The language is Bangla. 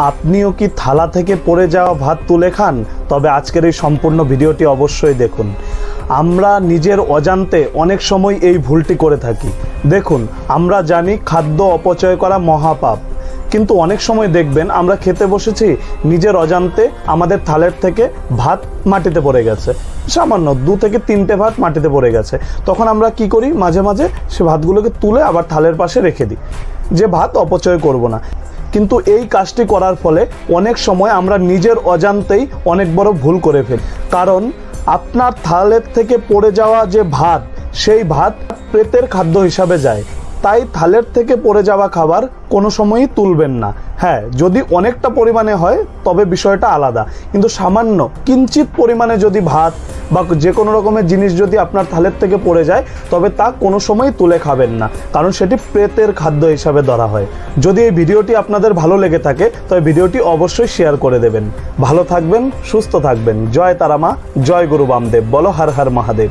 আপনিও কি থালা থেকে পড়ে যাওয়া ভাত তুলে খান? তবে আজকের এই সম্পূর্ণ ভিডিওটি অবশ্যই দেখুন। আমরা নিজের অজান্তে অনেক সময় এই ভুলটি করে থাকি। দেখুন, আমরা জানি খাদ্য অপচয় করা মহাপাপ, কিন্তু অনেক সময় দেখবেন আমরা খেতে বসেছি, নিজের অজান্তে আমাদের থালের থেকে ভাত মাটিতে পড়ে গেছে, সামান্য 2 থেকে 3টে ভাত মাটিতে পড়ে গেছে। তখন আমরা কি করি, মাঝে মাঝে সে ভাতগুলোকে তুলে আবার থালের পাশে রেখে দিই, যে ভাত অপচয় করব না। কিন্তু এই কাজটি করার ফলে অনেক সময় আমরা নিজের অজান্তেই অনেক বড় ভুল করে ফেলি। কারণ আপনার থালের থেকে পড়ে যাওয়া যে ভাত, সেই ভাত প্রেতের খাদ্য হিসাবে যায়। তাই থালের থেকে পড়ে যাওয়া খাবার কোনো সময়ই তুলবেন না। হ্যাঁ, যদি অনেকটা পরিমাণে হয় তবে বিষয়টা আলাদা, কিন্তু সামান্য কিঞ্চিত পরিমাণে যদি ভাত বা যে কোনো রকমের জিনিস যদি আপনার থালের থেকে পড়ে যায়, তবে তা কোনো সময়ই তুলে খাবেন না, কারণ সেটি প্রেতের খাদ্য হিসাবে ধরা হয়। যদি এই ভিডিওটি আপনাদের ভালো লেগে থাকে তবে ভিডিওটি অবশ্যই শেয়ার করে দেবেন। ভালো থাকবেন, সুস্থ থাকবেন। জয় তারা মা, জয় গুরু বামদেব। বলো হর হর মহাদেব।